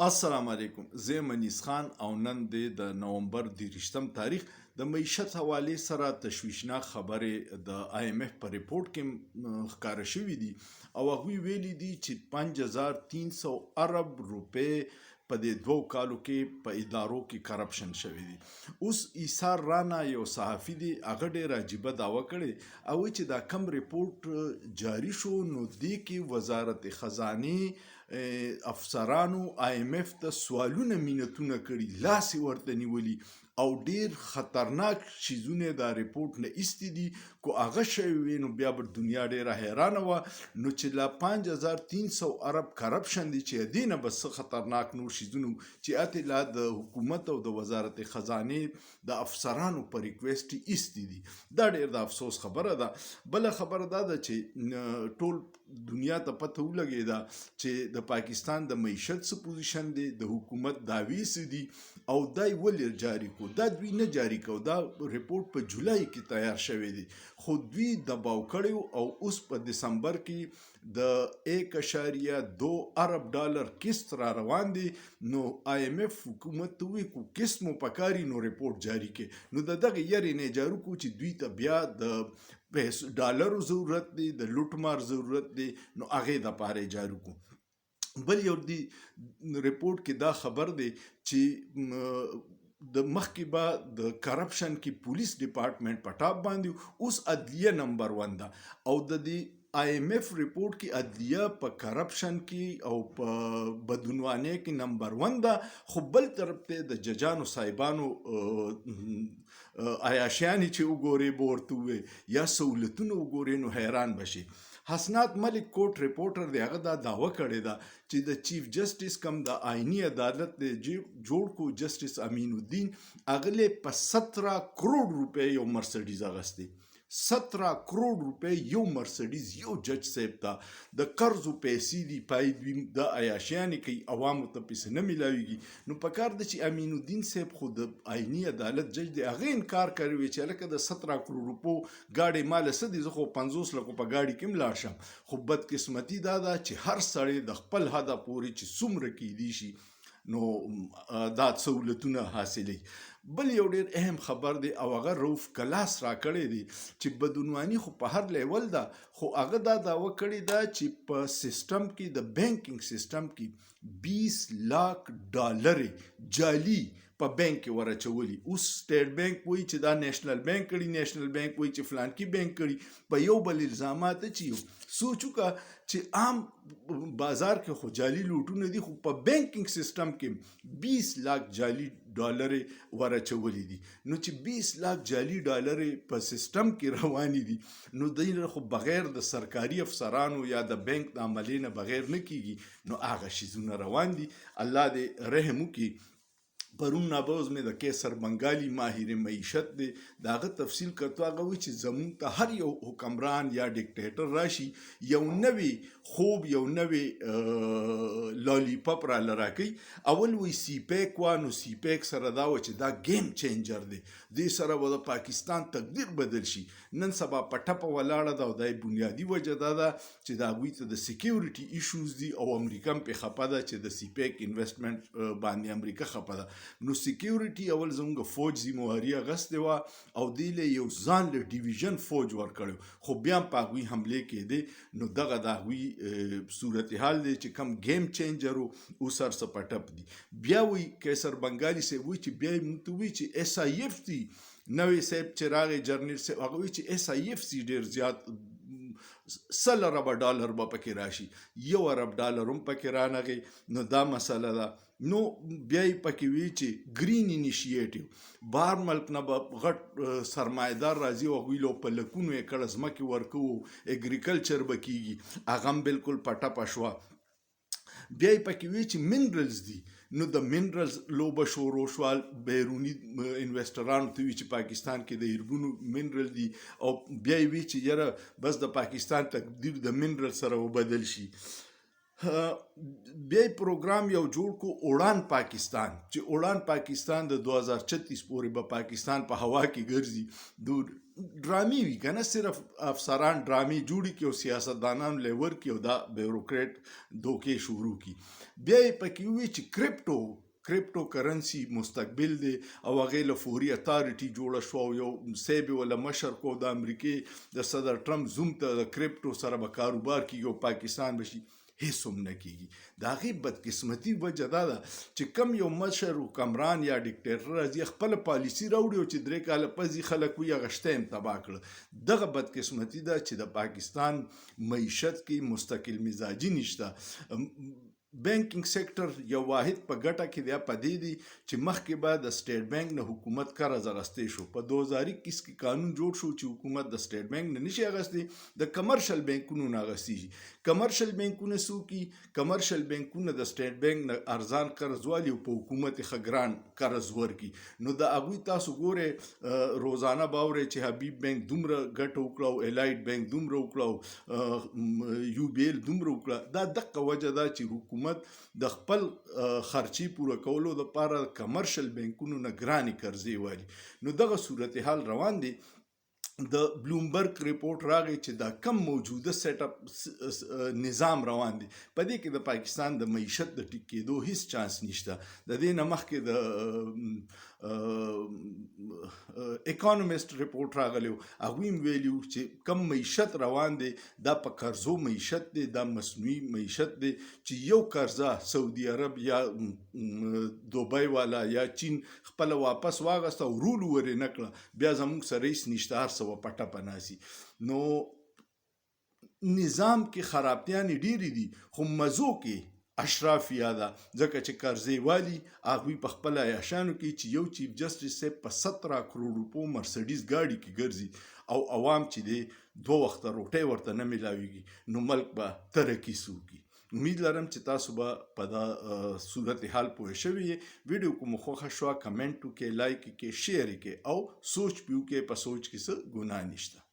السلام علیکم زه منیس خان او نن د نومبر 23 تاریخ د معیشت حواله سره تشویشناک خبره د IMF په ریپورت کې ښکاره شوې دي او هغوی ویلي دي چې 5300 ارب روپۍ په دې دوو کالو کې په ادارو کې کرپشن شوی دی. اوس ایثار رانا یو صحافي دی، هغه ډېر عجیبه دعوه کړې او چې دا کم ریپورت جاری شو نو دې کې وزارت خزانه افسرانو IMF ته سوالونه مینتونه کړي، لاس یې ورته نیولي او ډیر خطرناک شیزونه دا ریپورت نه ایستی دي. کو هغه شوی وي نو بیا به دنیا ډیره حیرانه وه نو چې لا 5300 ارب کرپشن دي چې دې نه بس خطرناک نور شیزونه چې اته لا د حکومت او د وزارت خزانه د افسرانو په ریکویسټ ایستی دي. دا ډیر د افسوس خبره ده. بل خبره ده چې ټول دنیا ته پته ولګېده چې د پاکستان د معیشت څه پوزیشن دی، د حکومت دعوی څه دي او دا ولې جاری کو. دا دوی نه جاری کو، دا ریپورت په جولای کې تیار شوی دی خو دوی دباو کړی او اوس په دسمبر کې د 1.2 ارب ډالر قسط را روان دي. نو IMF حکومت ته وی کو قسط مو پکاري نو ریپورت جاری کې نو دغه یری نه جارو کو چې دوی ته بیا د پیسو ډالرو ضرورت دی، د لوټمار ضرورت دی، نو هغه د پاره جارو کو. بل یو دی ریپورت کې دا خبر دی چې د مخکې به د کرپشن کې پولیس ډپارټمنټ په ټاپ باندې، اوس عدلیه نمبر 1 ده او د دې IMF ریپورت کې عدلیه په کرپشن کې او په بدعنوانۍ کې نمبر 1 ده. خو بل طرف ته د ججانو صاحبانو عیاشیانې چې وګوري به ورته ووایي یا سهولتونه وګوري نو حیران بشي. حسنات ملک کوټ ریپورټر دی، هغه دا دعوه کړې ده چې د چیف جسټس کم د آئینی عدالت دی جوړ کو جسټس امین الدین، هغه په 17 کروڑ روپۍ یو مرسډیز اغستی. 17 کروڑ روپۍ یو مرسډیز یو جج صاحب ته د قرضو پیسې دي، پای دوی د عیاشیانې کوي، عوامو ته پیسې نه میلاویږي. نو پکار ده چې امین الدین صاحب خو د آئینی عدالت جج دی، هغه انکار کوي چې لکه د 17 کروڑ روپو ګاډي مال څه دي، زه خو 50 لکو په ګاډي کې ملاړ شم. خو بدقسمتي دا ده چې هر سړی د خپل هدف پورې چې څومره کیدی شي نو دا سہولتونه حاصلوي. بل یو ډیر اهم خبر دی او هغه روف کلاس را کړی دی چې بدعنواني خو په هر لیول ده، خو هغه دا دعوه کړې ده چې په سیستم کې د بینکینګ سیستم کې 20 लाख ډالر جعلي په بانک کې ورچولي. اوس سټیټ بانک وایي چې دا نېشنل بانک کړي، نېشنل بانک وایي چې فلان کې بانک کړي، په یو بل الزامات چې سوچو کا چې عام بازار کې خو جعلي لوټونه دي، خو په بانکینګ سیستم کې 20 लाख جعلي ډالر ورچولي دي. نو چې 20 लाख جعلي ډالر په سیستم کې رواني دي نو دوی خو بغیر د سرکاري افسرانو یا د بانک د عملې نه بغیر نه کیږي، نو هغه شیزونه روان دي. الله دې رحم وکړي. پرون نابوز مې د کیسر بنگالی ماهر معیشت دی، داغه تفصیل کتو. هغه وی چې زمون ته هر یو حکمران یا ډیکټیټر راشي یو نوی خوب یو نوی لالی پاپ را لراکی. اول وی سی پیک وانو سی پیک سره دا و چې دا گیم چینجر دی، دې سره و د پاکستان تقدیر بدل شي. نن سبا پټه په ولاړه ده او دای بنیادی وجه دا ده چې دا غوی ته د سکیورټي ایشوز دي او امریکا په خپه ده چې د سی پیک انویسټمنٹ باندې امریکا خپه ده. نو سکیورټي اول زموږ فوج ذمہواری غسته وا او دیله یو ځان له ډیویژن فوج ور کړو، خو بیا په غوی حمله کېده. نو دغه د غوی صورتحال دی چې کم گیم چینجر او سر سپټپ دي. بیا وی کیسر بنگالی سے وی چې بیا متوي چې SIF دي نوې سیب چراغ جرنل سے هغه وی چې SIF سي ډیر زیات 100 ارب ډالر به پکې راشي، 1 ارب ډالر هم پکې رانغی. نو دا مسله ده. نو بیا یې پکې وی چې گرین انیشیټیو بار ملک نه به غټ سرمایدار راځي او هغوی له په لکونو ایکړه ځمکې ورکوو، اګریکلچر به کیږي، هغه هم بالکل پټه پشوه. بیا یې پکې وی چې منرلز دي، نو د منرلز لوبه شروع شوال. بیرونی انویسټرانو ته وی چې پاکستان کې د هرګونو منرل دي او بیا یې وی چې یاره بس د پاکستان تقدیر د منرل سره وبدل شي. بیا پروګرام یو جوړ کو اڑان پاکستان، چې اڑان پاکستان د 2036 پورې به پاکستان په هوا کې ګرځي. ډرامې وي که نه صرف افسران ډرامې جوړي کړي او سیاستدانان له ورکړي او دا بیوروکریټ دوکې شروع کړي بیا یې پکې ووایي چې کریپټو کرنسي مستقبل دی او هغې له فوري اتارټي جوړه شوه او یو صیب یې وله مشر کو د امریکې د صدر ټرمپ زوم ته د کریپټو سره به کاروبار کېږي او پاکستان به شي هیڅ هم نه کېږي د هغې بدقسمتي وجه دا ده چې کم یو مشر حکمران یا ډیکټیټر راځي خپله پالیسي راوړي او چې 3 کاله پس خلک وي هغه شته هم تباه کړه دغه بدقسمتي ده چې د پاکستان معیشت کې مستقل مزاجي نشته بانکینګ سیکټر یو واحد په ګټه کې دی په دې دی چې مخکې به د سټیټ بانک نه حکومت قرض اخیستی شو په 2021 کې قانون جوړ شو چې حکومت د سټیټ بانک نه نشي اخیستی د کمرشل بانکونو نه اخیستی شي کمرشل بانکونه څوک دي کمرشل بانکونه د سټیټ بانک نه ارزان قرض والي او په حکومت ښه ګران قرض ورکړي نو د هغوی تاسو ګورئ روزانه به اورئ چې حبیب بانک دومره ګټه وکړه او الایټ بانک دومره وکړه او یو بی ایل دومره وکړه دا دغه وجه ده چې حکومت د خپل خرچي پوره کولو لپاره کمرشل بانکونو نه ګرانې قرضې والي نو دغه صورتحال روان دی د بلومبرګ ریپورت راغی چې دا کم موجوده سیټ اپ نظام روان دی په دې کې د پاکستان د معیشت د ټیک کېدو هیڅ چانس نشته د دې نه مخکې د اکانومیست ریپورت راغلی هغوی هم ویلي چې کم معیشت روان دی دا په قرضو معیشت دی دا مصنوعي معیشت دی چې یو قرضه سعودي عرب یا دوبۍ والا یا چین خپله واپس واغسته او رول ورې نه کړه بیا زموږ سره هیڅ نشته هر څه و پټه پناسي نو نظام کې خرابتیانې ډېرې دي خو مزو کې اشرافیه ده ځکه چې قرضې والي هغوی په خپله عیاشانو کې چې یو چیف جسټس صاحب په 17 کروڑ روپو مرسډیز ګاډي کې ګرځي او عوام چې دی 2 وخته روټۍ ورته نه میلاویږي نو ملک به ترقي وکړي امید لرم چې تاسو به په دا صورتحال پوه شوي ویډیو کوم خوښه شوه کمنټ وکړئ لایک کړئ شیر کړئ او سوچ پیو کې په سوچ کې څه ګناه نشته